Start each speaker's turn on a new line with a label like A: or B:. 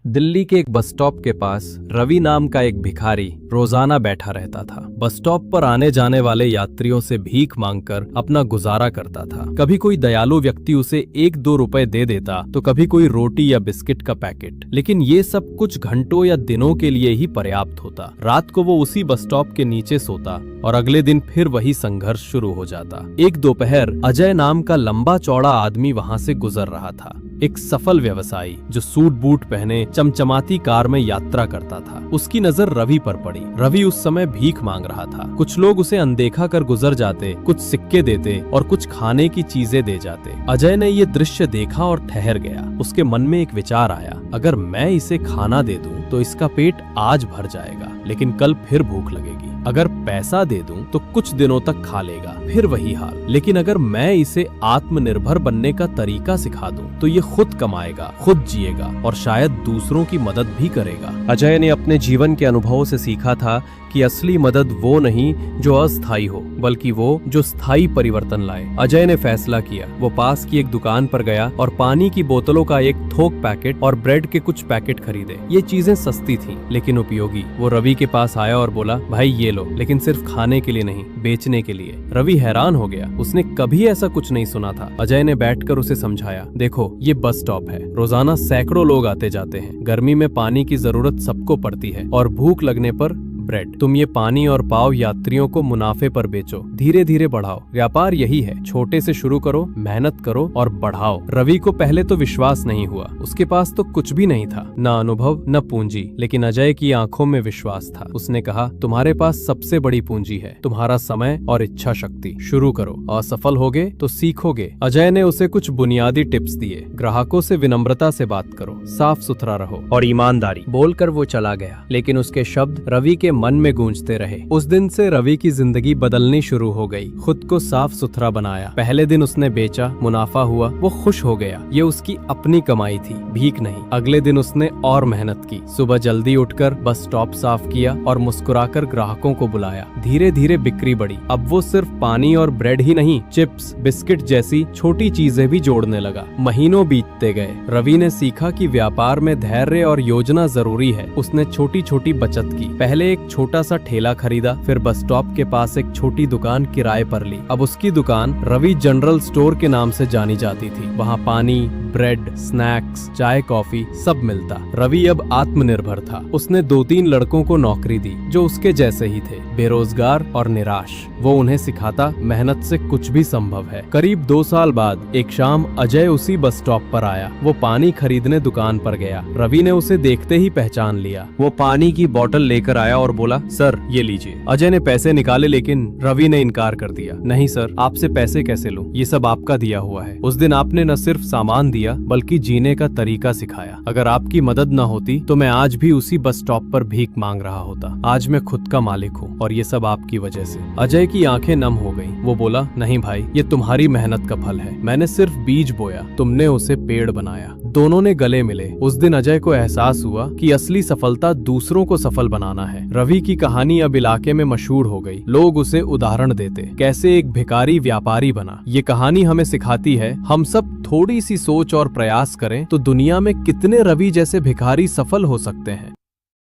A: दिल्ली के एक bus stop के पास रवि नाम का एक भिखारी रोजाना बैठा रहता था। बस स्टॉप पर आने जाने वाले यात्रियों से भीख मांगकर अपना गुजारा करता था। कभी कोई दयालु व्यक्ति उसे 1-2 रुपए दे देता तो कभी कोई रोटी या बिस्किट का पैकेट, लेकिन ये सब कुछ घंटों या दिनों के लिए ही पर्याप्त होता। रात को वो उसी बस स्टॉप के नीचे सोता और अगले दिन फिर वही संघर्ष शुरू हो जाता। एक दोपहर अजय नाम का लंबा चौड़ा आदमी वहां से गुजर रहा था। एक सफल व्यवसायी जो सूट बूट पहने चमचमाती कार में यात्रा करता था। उसकी नजर रवि पर पड़ी। रवि उस समय भीख मांग रहा था। कुछ लोग उसे अनदेखा कर गुजर जाते, कुछ सिक्के देते और कुछ खाने की चीजें दे जाते। अजय ने ये दृश्य देखा और ठहर गया। उसके मन में एक विचार आया, अगर मैं इसे खाना दे दूं तो इसका पेट आज भर जाएगा, लेकिन कल फिर भूख लगेगी। अगर पैसा दे दूं तो कुछ दिनों तक खा लेगा, फिर वही हाल। लेकिन अगर मैं इसे आत्मनिर्भर बनने का तरीका सिखा दूं तो ये खुद कमाएगा, खुद जिएगा और शायद दूसरों की मदद भी करेगा। अजय ने अपने जीवन के अनुभवों से सीखा था कि असली मदद वो नहीं जो अस्थायी हो, बल्कि वो जो स्थायी परिवर्तन लाए। अजय ने फैसला किया। वो पास की एक दुकान पर गया और पानी की बोतलों का एक थोक पैकेट और ब्रेड के कुछ पैकेट खरीदे। ये चीजें सस्ती थीं, लेकिन उपयोगी। वो रवि के पास आया और बोला, भाई ये लो, लेकिन सिर्फ खाने के लिए नहीं, बेचने के लिए। रवि हैरान हो गया। उसने कभी ऐसा कुछ नहीं सुना था। अजय ने बैठकर उसे समझाया, देखो ये बस स्टॉप है, रोजाना सैकड़ों लोग आते जाते हैं। गर्मी में पानी की जरूरत सबको पड़ती है और भूख लगने पर ब्रेड। तुम ये पानी और पाव यात्रियों को मुनाफे पर बेचो, धीरे धीरे बढ़ाओ। व्यापार यही है, छोटे से शुरू करो, मेहनत करो और बढ़ाओ। रवि को पहले तो विश्वास नहीं हुआ। उसके पास तो कुछ भी नहीं था, न अनुभव न पूंजी, लेकिन अजय की आंखों में विश्वास था। उसने कहा, तुम्हारे पास सबसे बड़ी पूंजी है, तुम्हारा समय और इच्छा शक्ति। शुरू करो, असफल होगे तो सीखोगे। अजय ने उसे कुछ बुनियादी टिप्स दिए। ग्राहकों से विनम्रता से बात करो, साफ सुथरा रहो और ईमानदारी। बोलकर वो चला गया, लेकिन उसके शब्द रवि के मन में गूंजते रहे। उस दिन से रवि की जिंदगी बदलनी शुरू हो गई। खुद को साफ सुथरा बनाया। पहले दिन उसने बेचा, मुनाफा हुआ, वो खुश हो गया। ये उसकी अपनी कमाई थी, भीख नहीं। अगले दिन उसने और मेहनत की। सुबह जल्दी उठकर बस स्टॉप साफ किया और मुस्कुराकर ग्राहकों को बुलाया। धीरे धीरे बिक्री बढ़ी। अब वो सिर्फ पानी और ब्रेड ही नहीं, चिप्स, बिस्किट जैसी छोटी चीजें भी जोड़ने लगा। महीनों बीतते गए। रवि ने सीखा कि व्यापार में धैर्य और योजना जरूरी है। उसने छोटी छोटी बचत की। पहले एक छोटा सा ठेला खरीदा, फिर बस स्टॉप के पास एक छोटी दुकान किराए पर ली। अब उसकी दुकान रवि जनरल स्टोर के नाम से जानी जाती थी। वहाँ पानी, ब्रेड, स्नैक्स, चाय, कॉफी सब मिलता। रवि अब आत्मनिर्भर था। उसने 2-3 लड़कों को नौकरी दी जो उसके जैसे ही थे, बेरोजगार और निराश। वो उन्हें सिखाता, मेहनत से कुछ भी संभव है। करीब 2 साल बाद एक शाम अजय उसी बस स्टॉप पर आया। वो पानी खरीदने दुकान पर गया। रवि ने उसे देखते ही पहचान लिया। वो पानी की बोतल लेकर आया और बोला, सर ये लीजिए। अजय ने पैसे निकाले, लेकिन रवि ने इनकार कर दिया। नहीं सर, आपसे पैसे कैसे लूं? ये सब आपका दिया हुआ है। उस दिन आपने न सिर्फ सामान दिया, बल्कि जीने का तरीका सिखाया। अगर आपकी मदद न होती तो मैं आज भी उसी बस स्टॉप पर भीख मांग रहा होता। आज मैं खुद का मालिक हूँ और ये सब आपकी वजह से। अजय की आंखें नम हो गईं। वो बोला, नहीं भाई, ये तुम्हारी मेहनत का फल है। मैंने सिर्फ बीज बोया, तुमने उसे पेड़ बनाया। दोनों ने गले मिले। उस दिन अजय को एहसास हुआ कि असली सफलता दूसरों को सफल बनाना है। रवि की कहानी अब इलाके में मशहूर हो गई। लोग उसे उदाहरण देते, कैसे एक भिखारी व्यापारी बना। ये कहानी हमें सिखाती है, हम सब थोड़ी सी सोच और प्रयास करें तो दुनिया में कितने रवि जैसे भिखारी सफल हो सकते हैं।